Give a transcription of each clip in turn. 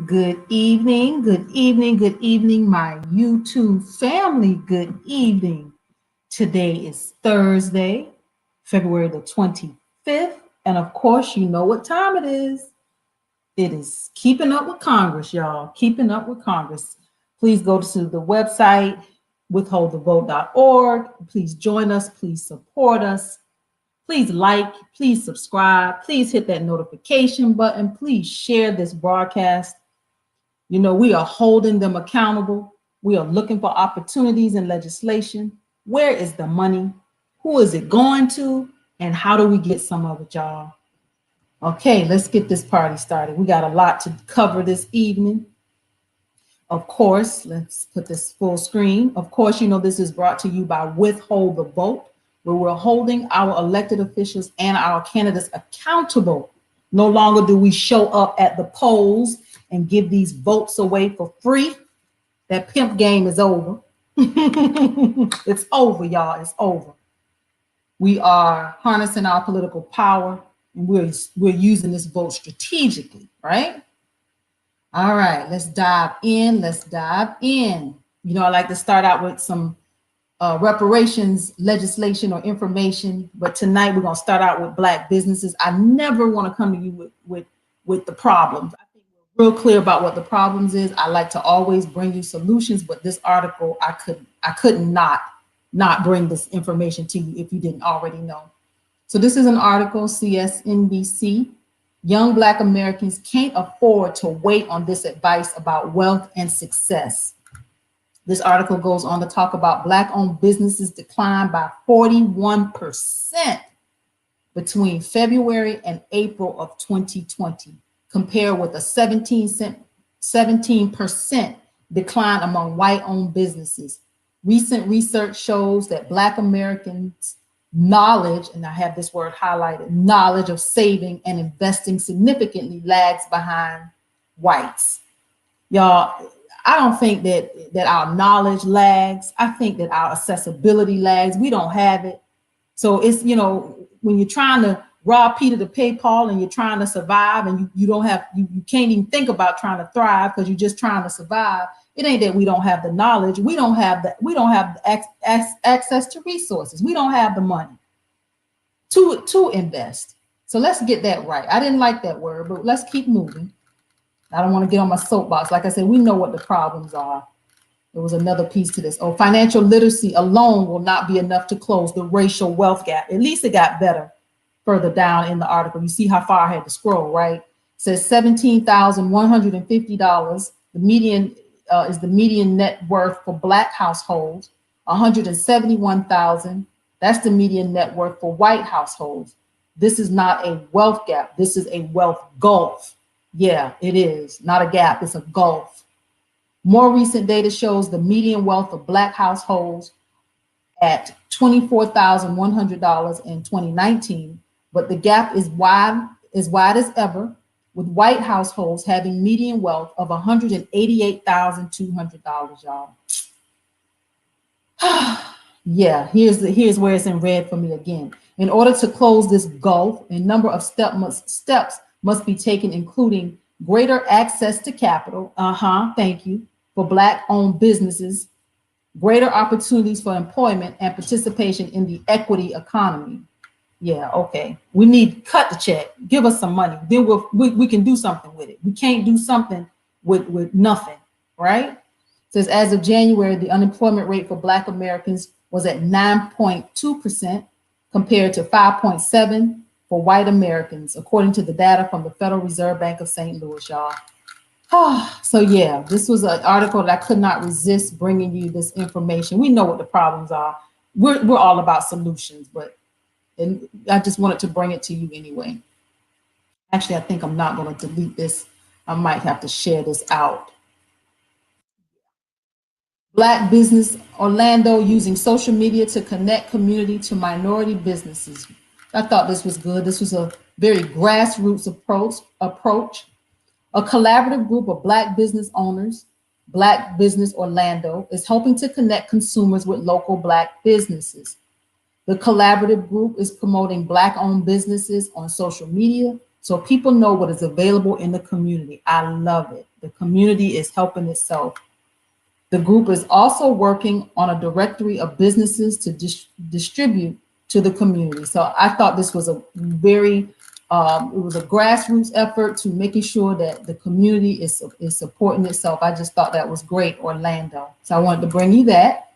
Good evening, good evening, good evening, my YouTube family. Good evening. Today is Thursday, February the 25th. And of course, you know what time it is. It is Keeping Up with Congress, y'all. Keeping Up with Congress. Please go to the website, withholdthevote.org. Please join us. Please support us. Please like, please subscribe. Please hit that notification button. Please share this broadcast. You know, we are holding them accountable. We are looking for opportunities in legislation. Where is the money? Who is it going to? And how do we get some of it, y'all? Okay, let's get this party started. We got a lot to cover this evening. Of course, let's put this full screen. Of course, you know, this is brought to you by Withhold the Vote, where we're holding our elected officials and our candidates accountable. No longer do we show up at the polls and give these votes away for free. That pimp game is over. It's over, y'all. It's over. We are harnessing our political power, and we're using this vote strategically, right? All right, let's dive in. Let's dive in. You know, I like to start out with some reparations legislation or information, but tonight we're going to start out with Black businesses. I never want to come to you with the problems. I think we're real clear about what the problems is. I like to always bring you solutions, but this article, I couldn't not bring this information to you if you didn't already know. So this is an article, CSNBC. Young Black Americans can't afford to wait on this advice about wealth and success. This article goes on to talk about Black-owned businesses declined by 41% between February and April of 2020, compared with a 17% decline among white-owned businesses. Recent research shows that Black Americans' knowledge, and I have this word highlighted, knowledge of saving and investing significantly lags behind whites. Y'all, I don't think that our knowledge lags. I think that our accessibility lags. We don't have it. So it's, you know, when you're trying to rob Peter to pay Paul and you're trying to survive and you can't even think about trying to thrive because you're just trying to survive. It ain't that we don't have the knowledge. We don't have the access to resources. We don't have the money to invest. So let's get that right. I didn't like that word, but let's keep moving. I don't want to get on my soapbox. Like I said, we know what the problems are. There was another piece to this. Oh, financial literacy alone will not be enough to close the racial wealth gap. At least it got better further down in the article. You see how far I had to scroll, right? It says $17,150. The median is the median net worth for Black households. $171,000. That's the median net worth for white households. This is not a wealth gap. This is a wealth gulf. Yeah, it is. Not a gap, it's a gulf. More recent data shows the median wealth of Black households at $24,100 in 2019, but the gap is wide as ever, with white households having median wealth of $188,200, y'all. Yeah, here's where it's in red for me again. In order to close this gulf, a number of steps must be taken, including greater access to capital, thank you, for Black-owned businesses, greater opportunities for employment and participation in the equity economy. Yeah, okay. We need cut the check, give us some money, then we can do something with it. We can't do something with nothing, right? It says as of January, the unemployment rate for Black Americans was at 9.2% compared to 5.7% for white Americans, according to the data from the Federal Reserve Bank of St. Louis, y'all. So yeah, this was an article that I could not resist bringing you this information. We know what the problems are. We're all about solutions, but I just wanted to bring it to you anyway. Actually, I think I'm not going to delete this. I might have to share this out. Black Business Orlando using social media to connect community to minority businesses. I thought this was good. This was a very grassroots approach. A collaborative group of Black business owners, Black Business Orlando, is hoping to connect consumers with local Black businesses. The collaborative group is promoting Black-owned businesses on social media so people know what is available in the community. I love it. The community is helping itself. The group is also working on a directory of businesses to distribute to the community. So I thought this was a very, it was a grassroots effort to making sure that the community is supporting itself. I just thought that was great, Orlando. So I wanted to bring you that.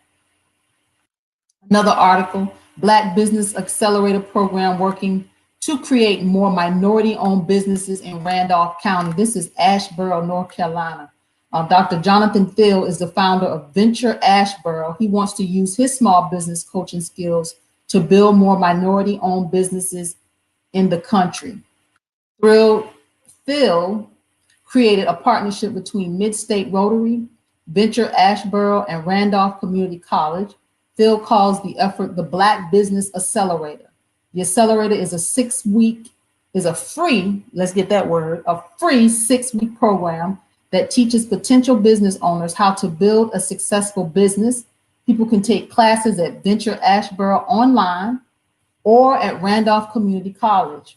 Another article, Black Business Accelerator Program working to create more minority-owned businesses in Randolph County. This is Asheboro, North Carolina. Dr. Jonathan Thiel is the founder of Venture Asheboro. He wants to use his small business coaching skills to build more minority-owned businesses in the country. Thiel created a partnership between Mid-State Rotary, Venture Asheboro, and Randolph Community College. Thiel calls the effort the Black Business Accelerator. The accelerator is a free, let's get that word, a free 6-week program that teaches potential business owners how to build a successful business. People can take classes at Venture Asheboro online or at Randolph Community College.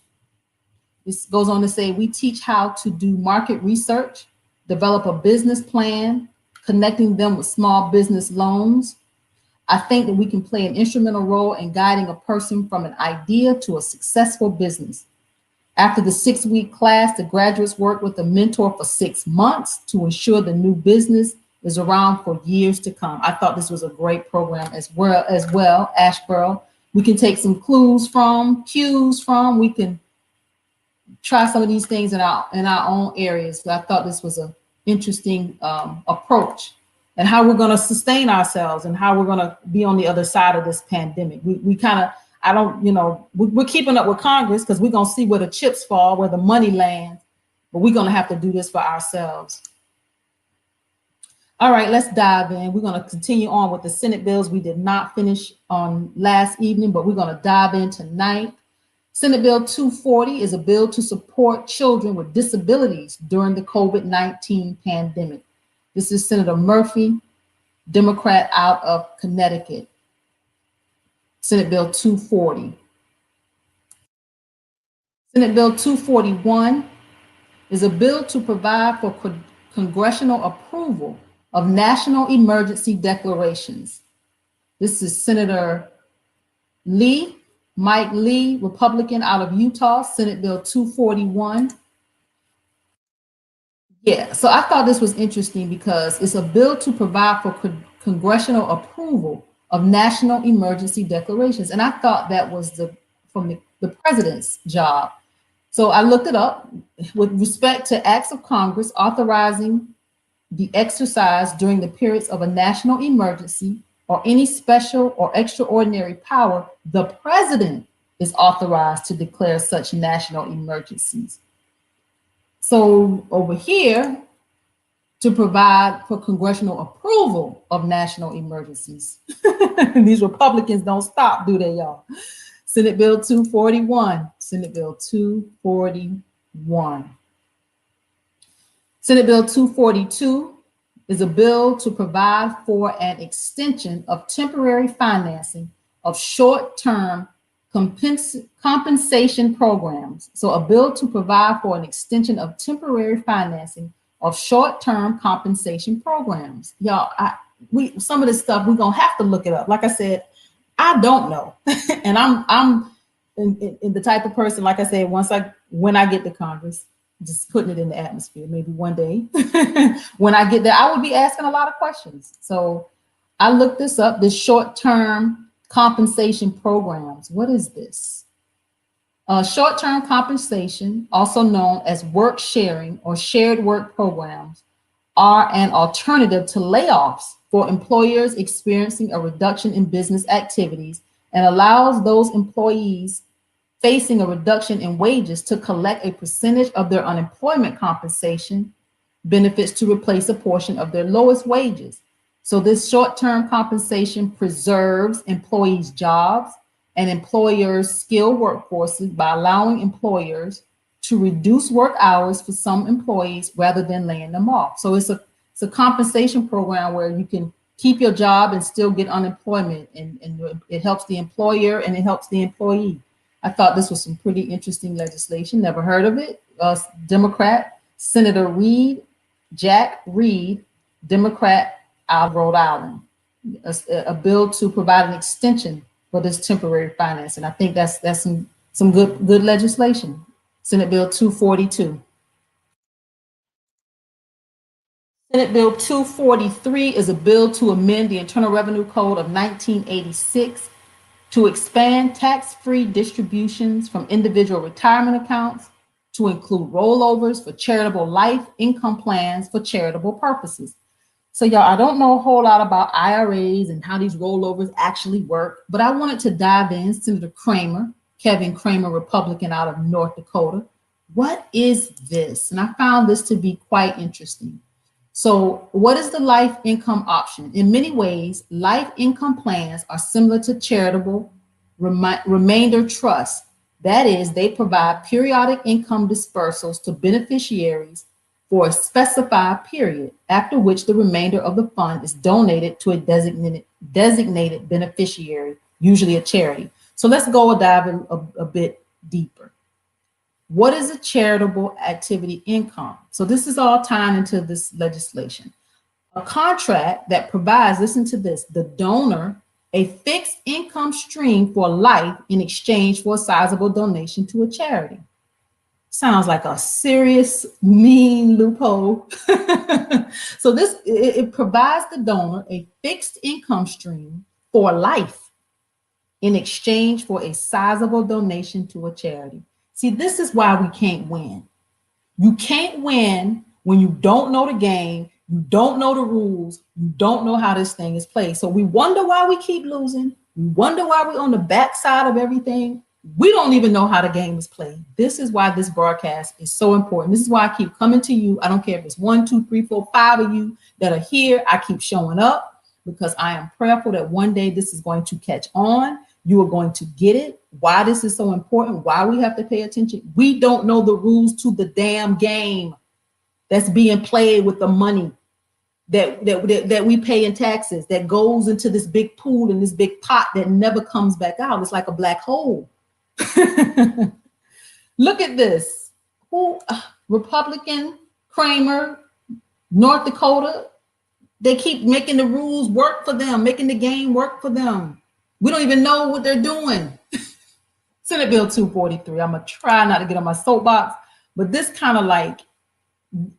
This goes on to say, we teach how to do market research, develop a business plan, connecting them with small business loans. I think that we can play an instrumental role in guiding a person from an idea to a successful business. After the 6-week class, the graduates work with a mentor for 6 months to ensure the new business is around for years to come. I thought this was a great program as well, Asheboro. We can take some cues from, we can try some of these things in our own areas. So I thought this was an interesting approach and how we're going to sustain ourselves and how we're going to be on the other side of this pandemic. We kind of, we're keeping up with Congress because we're going to see where the chips fall, where the money lands, but we're going to have to do this for ourselves. All right, let's dive in. We're going to continue on with the Senate bills. We did not finish on last evening, but we're going to dive in tonight. Senate Bill 240 is a bill to support children with disabilities during the COVID-19 pandemic. This is Senator Murphy, Democrat out of Connecticut. Senate Bill 240. Senate Bill 241 is a bill to provide for congressional approval of national emergency declarations. This is Senator Mike Lee, Republican out of Utah, Senate Bill 241. Yeah, so I thought this was interesting because it's a bill to provide for congressional approval of national emergency declarations. And I thought that was from the president's job. So I looked it up with respect to acts of Congress authorizing the exercise during the periods of a national emergency or any special or extraordinary power, the president is authorized to declare such national emergencies. So over here, to provide for congressional approval of national emergencies. These Republicans don't stop, do they, y'all? Senate Bill 241, Senate Bill 241. Senate Bill 242 is a bill to provide for an extension of temporary financing of short-term compensation programs. So a bill to provide for an extension of temporary financing of short-term compensation programs. Y'all, some of this stuff, we're gonna have to look it up. Like I said, I don't know. And I'm in the type of person, like I said, when I get to Congress, just putting it in the atmosphere, maybe one day when I get there, I will be asking a lot of questions. So I looked this up, this short-term compensation programs. What is this? Short-term compensation, also known as work sharing or shared work programs, are an alternative to layoffs for employers experiencing a reduction in business activities and allows those employees facing a reduction in wages to collect a percentage of their unemployment compensation benefits to replace a portion of their lowest wages. So this short-term compensation preserves employees' jobs and employers' skilled workforces by allowing employers to reduce work hours for some employees rather than laying them off. So it's a compensation program where you can keep your job and still get unemployment, and it helps the employer and it helps the employee. I thought this was some pretty interesting legislation. Never heard of it. Democrat Senator Jack Reed, Democrat out of Rhode Island, a bill to provide an extension for this temporary financing. I think that's some good legislation. Senate Bill 242. Senate Bill 243 is a bill to amend the Internal Revenue Code of 1986 to expand tax-free distributions from individual retirement accounts to include rollovers for charitable life income plans for charitable purposes. So y'all, I don't know a whole lot about IRAs and how these rollovers actually work, but I wanted to dive in. Senator Kevin Cramer, Republican out of North Dakota. What is this? And I found this to be quite interesting. So what is the life income option? In many ways, life income plans are similar to charitable remainder trusts. That is, they provide periodic income dispersals to beneficiaries for a specified period, after which the remainder of the fund is donated to a designated beneficiary, usually a charity. So let's go dive in a bit deeper. What is a charitable activity income? So this is all tying into this legislation. A contract that provides, listen to this, the donor a fixed income stream for life in exchange for a sizable donation to a charity. Sounds like a serious, mean loophole. So this, it provides the donor a fixed income stream for life in exchange for a sizable donation to a charity. See, this is why we can't win. You can't win when you don't know the game, you don't know the rules, you don't know how this thing is played. So we wonder why we keep losing. We wonder why we're on the backside of everything. We don't even know how the game is played. This is why this broadcast is so important. This is why I keep coming to you. I don't care if it's 1, 2, 3, 4, 5 of you that are here. I keep showing up because I am prayerful that one day this is going to catch on. You are going to get it. Why this is so important, why we have to pay attention. We don't know the rules to the damn game that's being played with the money that we pay in taxes, that goes into this big pool and this big pot that never comes back out. It's like a black hole. Look at this. Republican Cramer, North Dakota, they keep making the rules work for them, making the game work for them. We don't even know what they're doing. Senate Bill 243. I'm gonna try not to get on my soapbox, but this kind of like,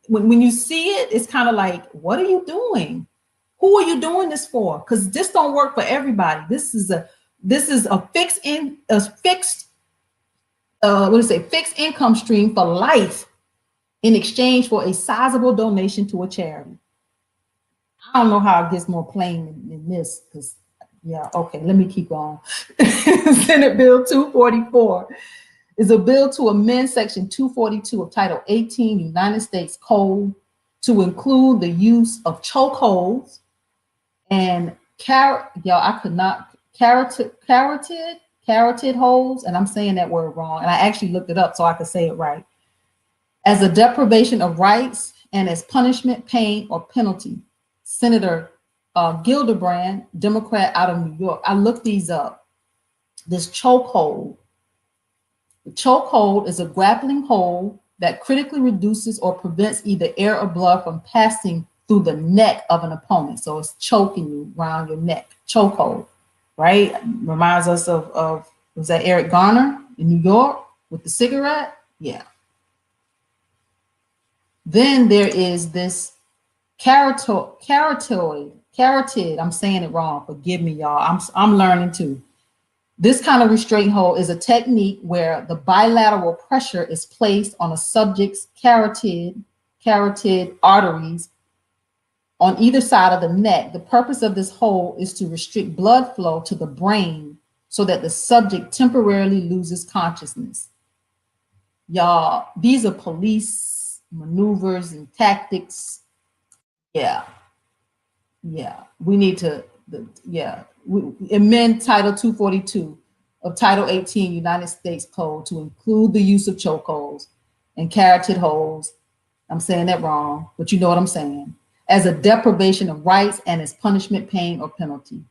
when you see it, it's kind of like, what are you doing? Who are you doing this for? Because this don't work for everybody. This is a fixed fixed income stream for life in exchange for a sizable donation to a charity. I don't know how it gets more plain than this, because yeah, okay, let me keep on. Senate Bill 244 is a bill to amend Section 242 of Title 18 United States Code to include the use of chokeholds and carotid holds, and I'm saying that word wrong, and I actually looked it up so I could say it right, as a deprivation of rights and as punishment, pain, or penalty. Senator Gillibrand, Democrat out of New York. I looked these up. This chokehold. The chokehold is a grappling hold that critically reduces or prevents either air or blood from passing through the neck of an opponent. So it's choking you around your neck. Chokehold, right? Reminds us of was that Eric Garner in New York with the cigarette? Yeah. Then there is this carotid. I'm saying it wrong. Forgive me, y'all. I'm learning too. This kind of restraint hold is a technique where the bilateral pressure is placed on a subject's carotid arteries on either side of the neck. The purpose of this hold is to restrict blood flow to the brain so that the subject temporarily loses consciousness. Y'all, these are police maneuvers and tactics. Yeah, we need to, amend Title 242 of Title 18 United States Code to include the use of chokeholds and carotid holds. I'm saying that wrong, but you know what I'm saying. As a deprivation of rights and as punishment, pain, or penalty.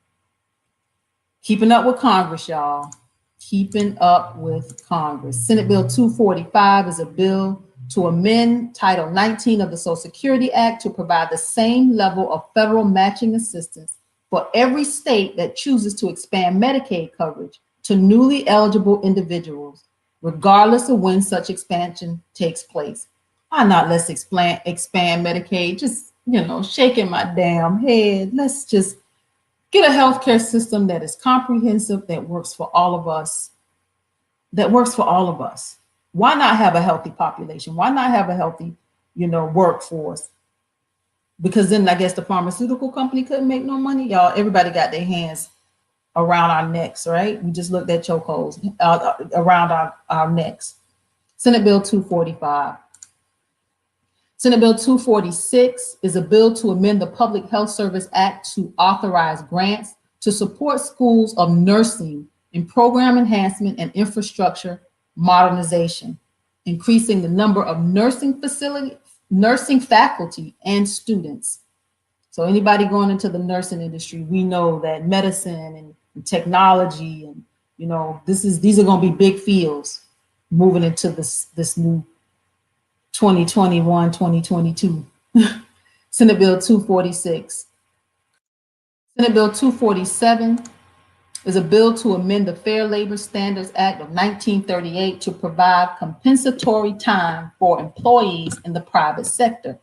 Keeping up with Congress, y'all. Keeping up with Congress. Senate Bill 245 is a bill to amend Title 19 of the Social Security Act to provide the same level of federal matching assistance for every state that chooses to expand Medicaid coverage to newly eligible individuals, regardless of when such expansion takes place. Why not let's expand Medicaid? Just, shaking my damn head. Let's just get a healthcare system that is comprehensive, that works for all of us, Why not have a healthy population? Why not have a healthy, workforce? Because then I guess the pharmaceutical company couldn't make no money. Y'all, everybody got their hands around our necks, right? We just looked at chokeholds around our necks. Senate Bill 245. Senate Bill 246 is a bill to amend the Public Health Service Act to authorize grants to support schools of nursing in program enhancement and infrastructure modernization, increasing the number of nursing faculty and students. So anybody going into the nursing industry, we know that medicine and technology and, these are going to be big fields moving into this new 2021, 2022. Senate Bill 246. Senate Bill 247 is a bill to amend the Fair Labor Standards Act of 1938 to provide compensatory time for employees in the private sector.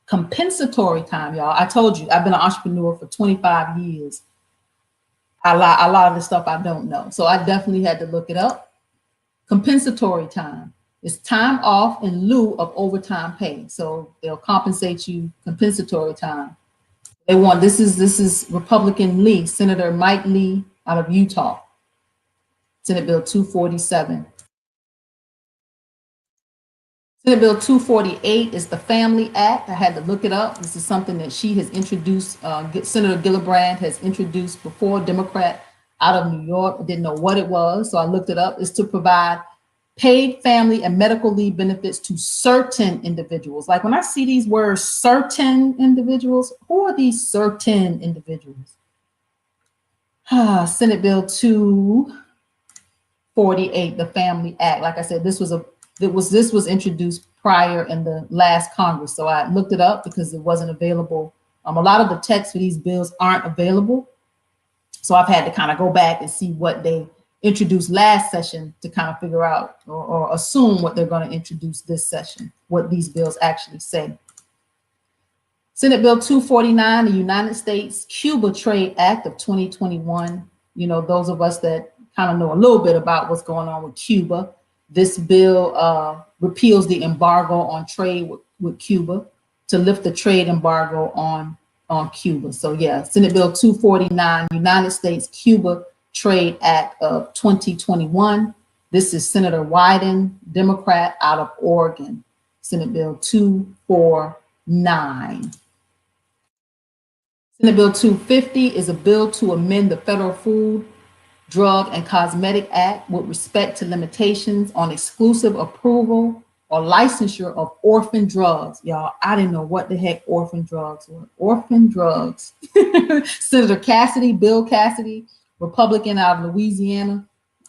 Compensatory time, y'all. I told you, I've been an entrepreneur for 25 years. A lot of the stuff I don't know. So I definitely had to look it up. Compensatory time. It's time off in lieu of overtime pay. So they'll compensate you compensatory time. They want, this is Republican Lee, Senator Mike Lee out of Utah. Senate Bill 247. Senate Bill 248 is the Family Act. I had to look it up. This is something that she has introduced, Senator Gillibrand has introduced before, Democrat out of New York. I didn't know what it was, so I looked it up. It's to provide paid family and medical leave benefits to certain individuals. Like when I see these words, certain individuals, who are these certain individuals? Senate Bill 248, the Family Act. Like I said, this was introduced prior in the last Congress. So I looked it up because it wasn't available. A lot of the text for these bills aren't available. So I've had to kind of go back and see what they introduced last session to kind of figure out or assume what they're going to introduce this session, what these bills actually say. Senate Bill 249, the United States-Cuba Trade Act of 2021. Those of us that kind of know a little bit about what's going on with Cuba. This bill repeals the embargo on trade with Cuba to lift the trade embargo on Cuba. So yeah, Senate Bill 249, United States-Cuba Trade Act of 2021. This is Senator Wyden, Democrat out of Oregon. Senate Bill 249. Senate Bill 250 is a bill to amend the Federal Food, Drug, and Cosmetic Act with respect to limitations on exclusive approval or licensure of orphan drugs. Y'all, I didn't know what the heck orphan drugs were. Orphan drugs. Senator Bill Cassidy, Republican out of Louisiana.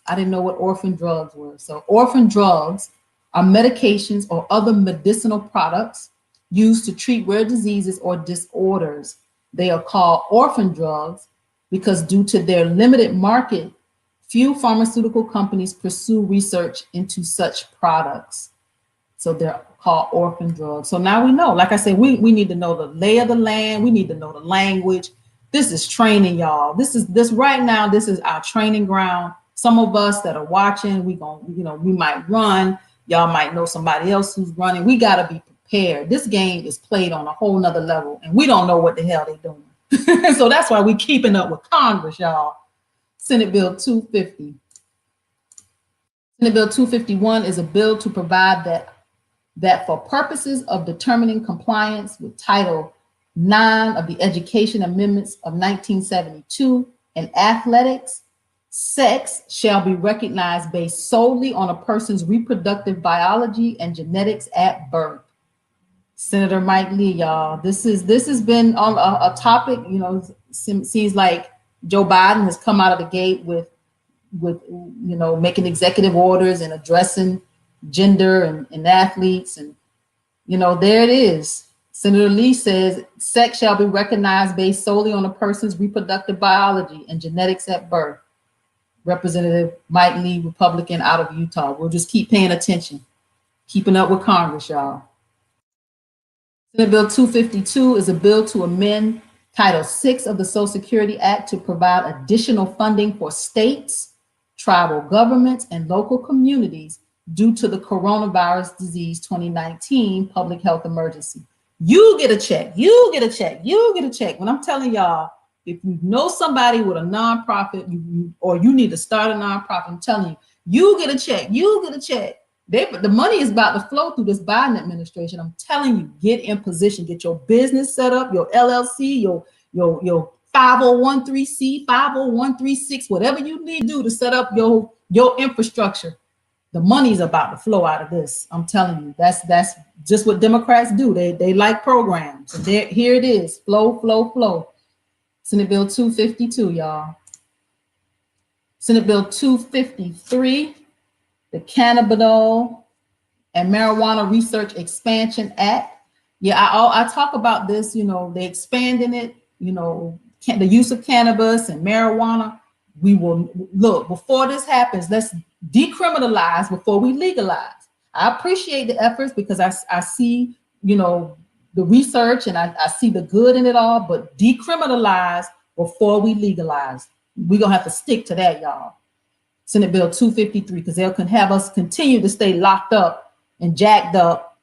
I didn't know what orphan drugs were. So orphan drugs are medications or other medicinal products used to treat rare diseases or disorders. They are called orphan drugs because due to their limited market, few pharmaceutical companies pursue research into such products. So they're called orphan drugs. So now we know, like I said, we need to know the lay of the land. We need to know the language. This is training, y'all. This is our training ground. Some of us that are watching, we might run. Y'all might know somebody else who's running. We got to be prepared. This game is played on a whole nother level and we don't know what the hell they're doing. So that's why we keeping up with Congress, y'all. Senate Bill 250. Senate Bill 251 is a bill to provide that for purposes of determining compliance with Title 9 of the Education Amendments of 1972 and athletics, sex shall be recognized based solely on a person's reproductive biology and genetics at birth. Senator Mike Lee, y'all, this has been on a topic, you know, seems like Joe Biden has come out of the gate with you know, making executive orders and addressing gender and athletes, and you know, there it is. Senator Lee says sex shall be recognized based solely on a person's reproductive biology and genetics at birth. Representative Mike Lee, Republican out of Utah. We'll just keep paying attention, keeping up with Congress, y'all. Senate Bill 252 is a bill to amend Title 6 of the Social Security Act to provide additional funding for states, tribal governments, and local communities due to the coronavirus disease 2019 public health emergency. You get a check, you get a check, you get a check. When I'm telling y'all, if you know somebody with a nonprofit, or you need to start a nonprofit, I'm telling you, you get a check, you get a check. The money is about to flow through this Biden administration. I'm telling you, get in position, get your business set up, your LLC, your 501(c), 501(c), whatever you need to do to set up your infrastructure. The money's about to flow out of this. I'm telling you, that's just what Democrats do. They like programs. And here it is, flow, flow, flow. Senate Bill 252, y'all. Senate Bill 253, the Cannabis and Marijuana Research Expansion Act. Yeah, I talk about this, you know, they expanding it, you know, the use of cannabis and marijuana. We will look, before this happens, let's decriminalize before we legalize. I appreciate the efforts because I see, you know, the research and I see the good in it all, but decriminalize before we legalize. We're gonna have to stick to that, y'all. Senate Bill 253, because they can have us continue to stay locked up and jacked up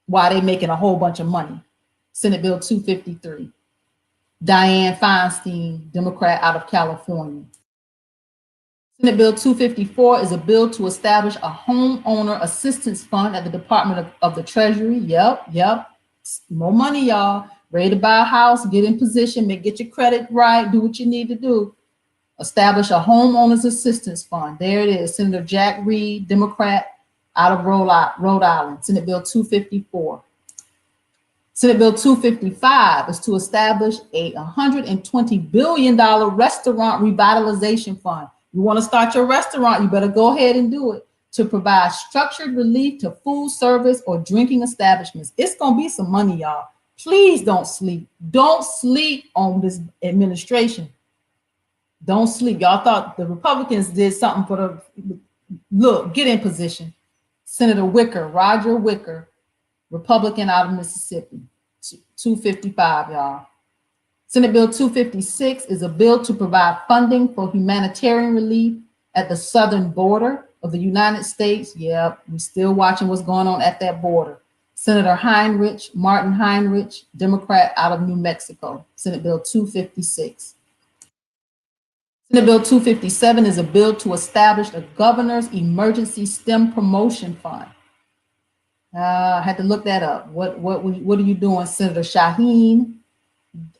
while they're making a whole bunch of money. Senate Bill 253. Dianne Feinstein, Democrat out of California. Senate Bill 254 is a bill to establish a homeowner assistance fund at the Department of the Treasury. Yep. More money, y'all. Ready to buy a house, get in position, get your credit right, do what you need to do. Establish a homeowners assistance fund. There it is. Senator Jack Reed, Democrat out of Rhode Island. Senate Bill 254. Senate Bill 255 is to establish a $120 billion restaurant revitalization fund. You want to start your restaurant, you better go ahead and do it, to provide structured relief to food service or drinking establishments. It's going to be some money, y'all. Please don't sleep. Don't sleep on this administration. Don't sleep. Y'all thought the Republicans did something for the, look, get in position. Senator Wicker, Roger Wicker, Republican out of Mississippi, 255, y'all. Senate Bill 256 is a bill to provide funding for humanitarian relief at the southern border of the United States. Yep, we're still watching what's going on at that border. Senator Martin Heinrich, Democrat out of New Mexico, Senate Bill 256. Senate Bill 257 is a bill to establish a governor's emergency STEM promotion fund. I had to look that up. What are you doing, Senator Shaheen,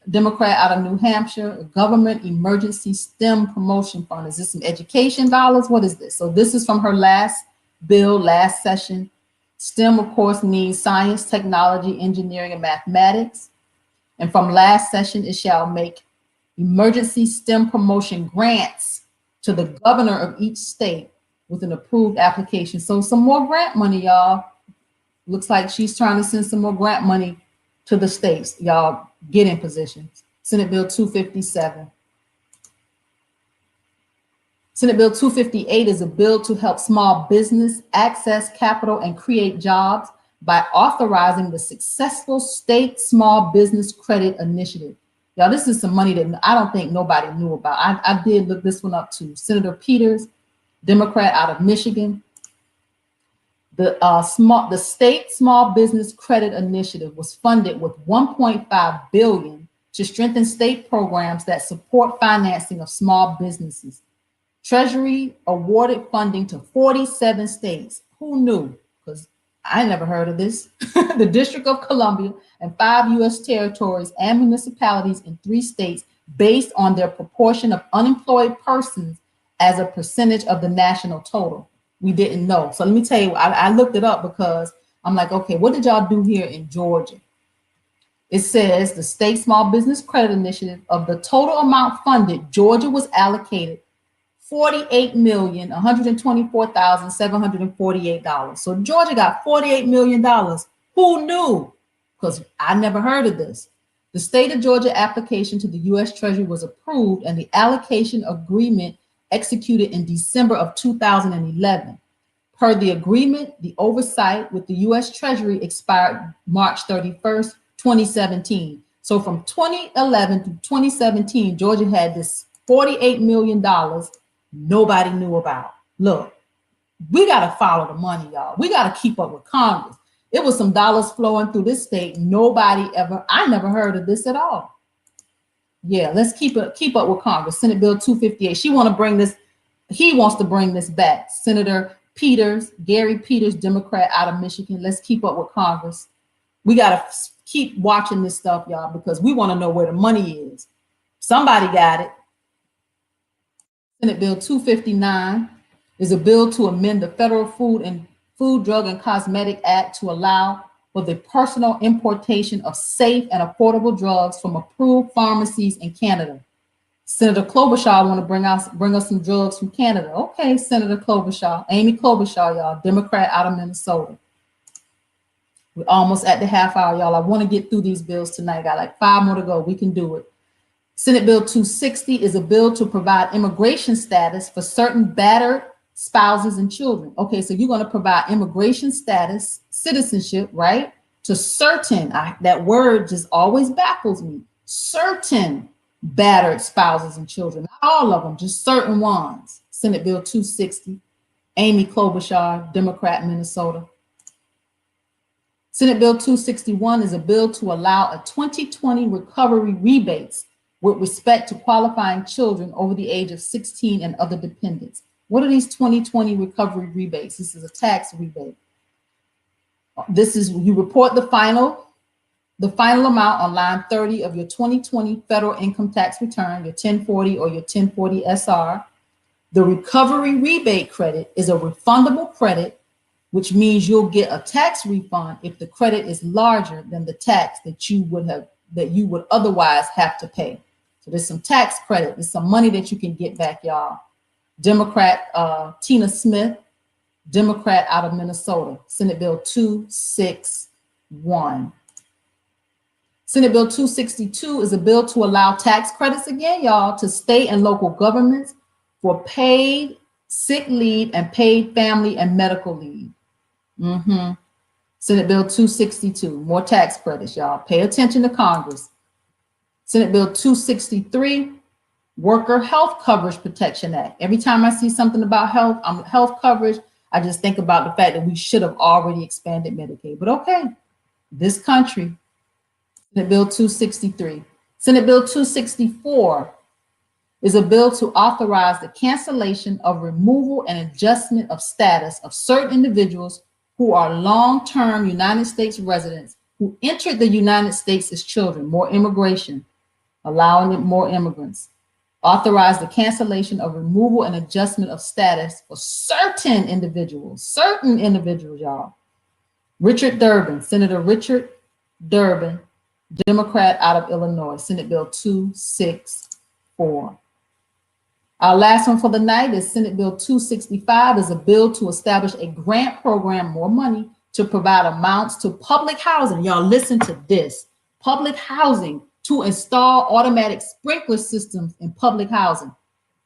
Democrat out of New Hampshire, a government emergency STEM promotion fund? Is this some education dollars? What is this? So this is from her last bill, last session. STEM, of course, means science, technology, engineering, and mathematics. And from last session, it shall make emergency STEM promotion grants to the governor of each state with an approved application. So some more grant money, y'all. Looks like she's trying to send some more grant money to the states. Y'all get in position. Senate Bill 257. Senate Bill 258 is a bill to help small business access capital and create jobs by authorizing the successful state small business credit initiative. Y'all, this is some money that I don't think nobody knew about. I did look this one up too. Senator Peters, Democrat out of Michigan. The state small business credit initiative was funded with $1.5 billion to strengthen state programs that support financing of small businesses. Treasury awarded funding to 47 states. Who knew? Because I never heard of this. The District of Columbia and 5 U.S. territories and municipalities in 3 states based on their proportion of unemployed persons as a percentage of the national total. We didn't know. So let me tell you, I looked it up because I'm like, okay, what did y'all do here in Georgia? It says the State Small Business Credit Initiative, of the total amount funded, Georgia was allocated $48,124,748. So Georgia got $48 million. Who knew? Because I never heard of this. The state of Georgia application to the U.S. Treasury was approved and the allocation agreement executed in December of 2011. Per the agreement, the oversight with the U.S. Treasury expired March 31st, 2017. So from 2011 to 2017, Georgia had this $48 million nobody knew about. Look, we got to follow the money, y'all. We got to keep up with Congress. It was some dollars flowing through this state. I never heard of this at all. Yeah, let's keep up with Congress. Senate Bill 258. He wants to bring this back. Senator Peters, Gary Peters, Democrat out of Michigan. Let's keep up with Congress. We got to keep watching this stuff, y'all, because we want to know where the money is. Somebody got it. Senate Bill 259 is a bill to amend the Federal Food, Drug, and Cosmetic Act to allow for the personal importation of safe and affordable drugs from approved pharmacies in Canada. Senator Klobuchar want to bring us some drugs from Canada. Okay, Senator Klobuchar, Amy Klobuchar, y'all, Democrat out of Minnesota. We're almost at the half hour, y'all. I want to get through these bills tonight. Got like 5 more to go. We can do it. Senate Bill 260 is a bill to provide immigration status for certain battered spouses and children. Okay, so you're going to provide immigration status, citizenship, right? To certain, that word just always baffles me, certain battered spouses and children. Not all of them, just certain ones. Senate Bill 260, Amy Klobuchar, Democrat, Minnesota. Senate Bill 261 is a bill to allow a 2020 recovery rebates with respect to qualifying children over the age of 16 and other dependents. What are these 2020 recovery rebates? This is a tax rebate. This is, you report the final amount on line 30 of your 2020 federal income tax return, your 1040 or your 1040 SR. The recovery rebate credit is a refundable credit, which means you'll get a tax refund if the credit is larger than the tax that you would otherwise have to pay. So there's some tax credit, there's some money that you can get back, y'all. Democrat Tina Smith, Democrat out of Minnesota. Senate Bill 261. Senate Bill 262 is a bill to allow tax credits again, y'all, to state and local governments for paid sick leave and paid family and medical leave. Senate Bill 262, more tax credits, y'all. Pay attention to Congress. Senate Bill 263, Worker Health Coverage Protection Act. Every time I see something about health coverage, I just think about the fact that we should have already expanded Medicaid. But okay, this country. Senate Bill 263. Senate Bill 264 is a bill to authorize the cancellation of removal and adjustment of status of certain individuals who are long-term United States residents who entered the United States as children, more immigration, allowing it more immigrants. Authorize the cancellation of removal and adjustment of status for certain individuals, y'all. Richard Durbin, Senator Richard Durbin, Democrat out of Illinois, Senate Bill 264. Our last one for the night is Senate Bill 265, is a bill to establish a grant program, more money, to provide amounts to public housing. Y'all listen to this. Public housing to install automatic sprinkler systems in public housing.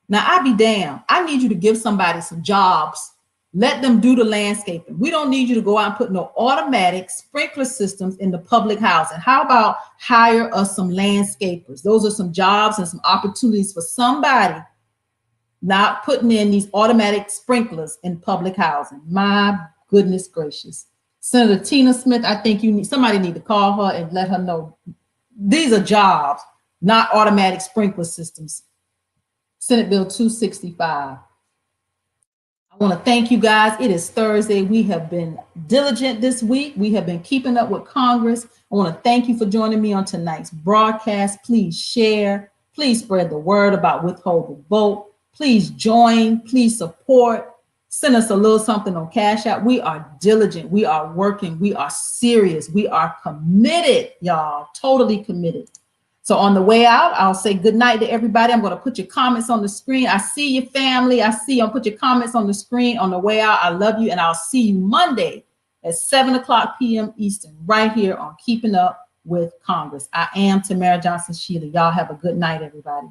Now, I be damned. I need you to give somebody some jobs. Let them do the landscaping. We don't need you to go out and put no automatic sprinkler systems in the public housing. How about hire us some landscapers? Those are some jobs and some opportunities for somebody not putting in these automatic sprinklers in public housing. My goodness gracious. Senator Tina Smith, I think somebody need to call her and let her know these are jobs, not automatic sprinkler systems. Senate Bill 265. I want to thank you guys. It is Thursday. We have been diligent this week. We have been keeping up with Congress. I want to thank you for joining me on tonight's broadcast. Please share. Please spread the word about Withhold the Vote. Please join. Please support. Send us a little something on Cash App. We are diligent. We are working. We are serious. We are committed, y'all. Totally committed. So on the way out, I'll say good night to everybody. I'm going to put your comments on the screen. I see your family. I see you. I'll put your comments on the screen on the way out. I love you. And I'll see you Monday at 7:00 p.m. Eastern, right here on Keeping Up with Congress. I am Tamara Johnson Shealy. Y'all have a good night, everybody.